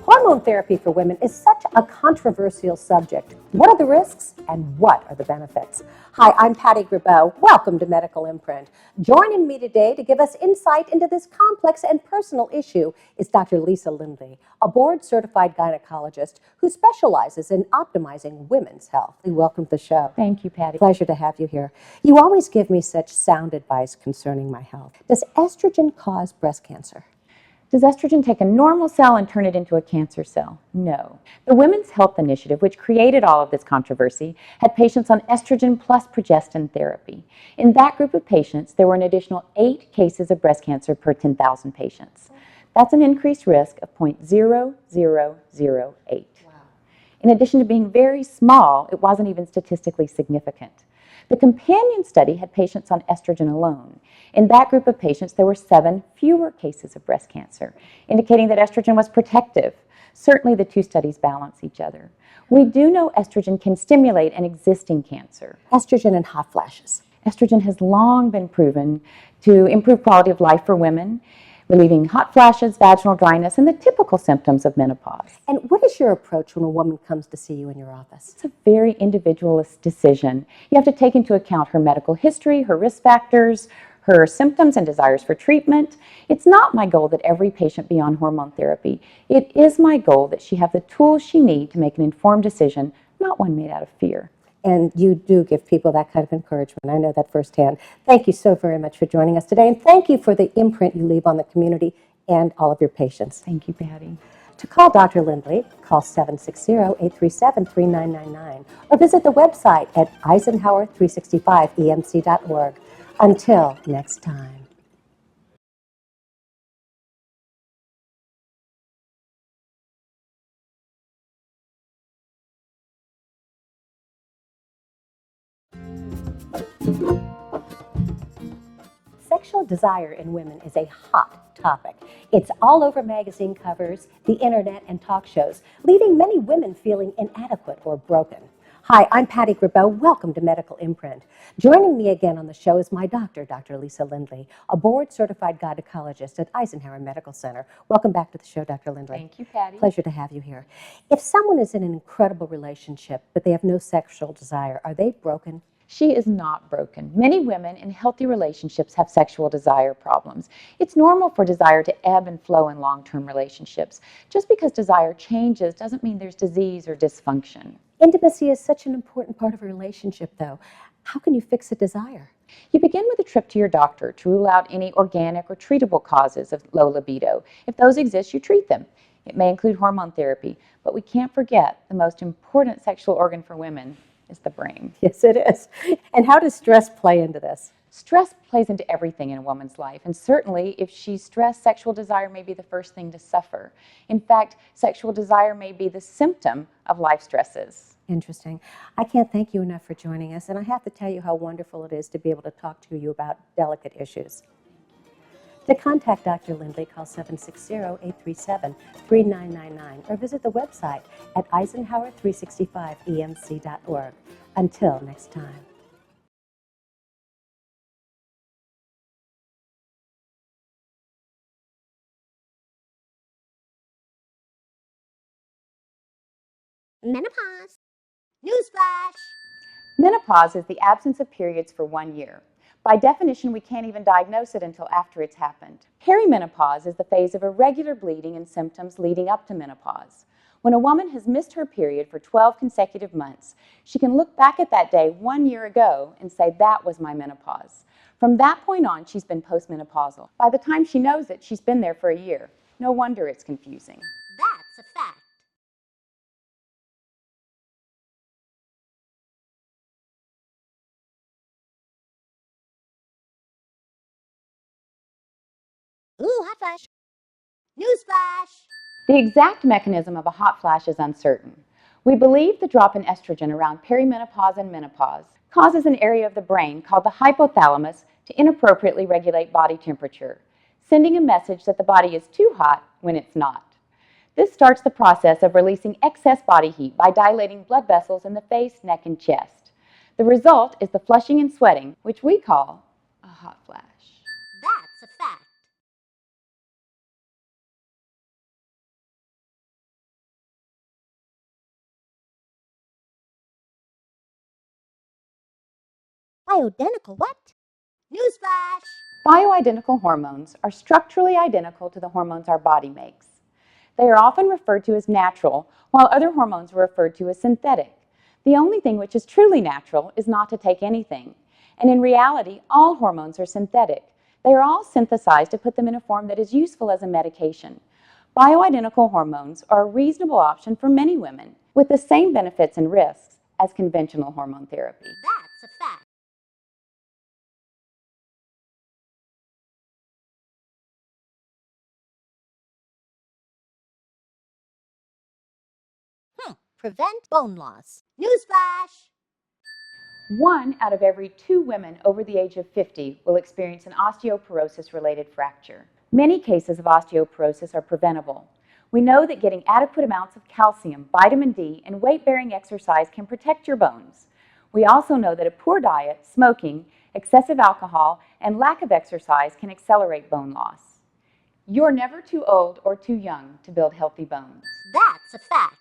Hormone therapy for women is such a controversial subject. What are the risks and what are the benefits? Hi, I'm Patti Gribow. Welcome to Medical Imprint. Joining me today to give us insight into this complex and personal issue is Dr. Lisa Lindley, a board-certified gynecologist who specializes in optimizing women's health. Welcome to the show. Thank you, Patti. Pleasure to have you here. You always give me such sound advice concerning my health. Does estrogen cause breast cancer? Does estrogen take a normal cell and turn it into a cancer cell? No. The Women's Health Initiative, which created all of this controversy, had patients on estrogen plus progestin therapy. In that group of patients, there were an additional 8 cases of breast cancer per 10,000 patients. That's an increased risk of 0.0008. Wow. In addition to being very small, it wasn't even statistically significant. The companion study had patients on estrogen alone. In that group of patients, there were 7 fewer cases of breast cancer, indicating that estrogen was protective. Certainly, the 2 studies balance each other. We do know estrogen can stimulate an existing cancer. Estrogen and hot flashes. Estrogen has long been proven to improve quality of life for women, relieving hot flashes, vaginal dryness, and the typical symptoms of menopause. And what is your approach when a woman comes to see you in your office? It's a very individualist decision. You have to take into account her medical history, her risk factors, her symptoms and desires for treatment. It's not my goal that every patient be on hormone therapy. It is my goal that she have the tools she needs to make an informed decision, not one made out of fear. And you do give people that kind of encouragement. I know that firsthand. Thank you so very much for joining us today. And thank you for the imprint you leave on the community and all of your patients. Thank you, Patti. To call Dr. Lindley, call 760-837-3999 or visit the website at eisenhower365emc.org. Until next time. Sexual desire in women is a hot topic. It's all over magazine covers, the internet, and talk shows, leaving many women feeling inadequate or broken. Hi, I'm Patti Gribow. Welcome to Medical Imprint. Joining me again on the show is my doctor, Dr. Lisa Lindley, a board-certified gynecologist at Eisenhower Medical Center. Welcome back to the show, Dr. Lindley. Thank you, Patti. Pleasure to have you here. If someone is in an incredible relationship, but they have no sexual desire, are they broken? She is not broken. Many women in healthy relationships have sexual desire problems. It's normal for desire to ebb and flow in long-term relationships. Just because desire changes doesn't mean there's disease or dysfunction. Intimacy is such an important part of a relationship, though. How can you fix a desire? You begin with a trip to your doctor to rule out any organic or treatable causes of low libido. If those exist, you treat them. It may include hormone therapy, but we can't forget the most important sexual organ for women is the brain. Yes, it is. And how does stress play into this? Stress plays into everything in a woman's life, and certainly if she's stressed, sexual desire may be the first thing to suffer. In fact, sexual desire may be the symptom of life stresses. Interesting. I can't thank you enough for joining us, and I have to tell you how wonderful it is to be able to talk to you about delicate issues. To contact Dr. Lindley, call 760-837-3999 or visit the website at eisenhower365emc.org. Until next time. Menopause. Newsflash. Menopause is the absence of periods for 1 year. By definition, we can't even diagnose it until after it's happened. Perimenopause is the phase of irregular bleeding and symptoms leading up to menopause. When a woman has missed her period for 12 consecutive months, she can look back at that day 1 year ago and say, that was my menopause. From that point on, she's been postmenopausal. By the time she knows it, she's been there for a year. No wonder it's confusing. That's a fact. Ooh, hot flash. Newsflash. The exact mechanism of a hot flash is uncertain. We believe the drop in estrogen around perimenopause and menopause causes an area of the brain called the hypothalamus to inappropriately regulate body temperature, sending a message that the body is too hot when it's not. This starts the process of releasing excess body heat by dilating blood vessels in the face, neck, and chest. The result is the flushing and sweating, which we call a hot flash. That's a fact. Bioidentical what? Newsflash! Bioidentical hormones are structurally identical to the hormones our body makes. They are often referred to as natural, while other hormones are referred to as synthetic. The only thing which is truly natural is not to take anything. And in reality, all hormones are synthetic. They are all synthesized to put them in a form that is useful as a medication. Bioidentical hormones are a reasonable option for many women, with the same benefits and risks as conventional hormone therapy. That's a fact. Prevent bone loss. Newsflash! 1 out of every 2 women over the age of 50 will experience an osteoporosis-related fracture. Many cases of osteoporosis are preventable. We know that getting adequate amounts of calcium, vitamin D, and weight-bearing exercise can protect your bones. We also know that a poor diet, smoking, excessive alcohol, and lack of exercise can accelerate bone loss. You're never too old or too young to build healthy bones. That's a fact.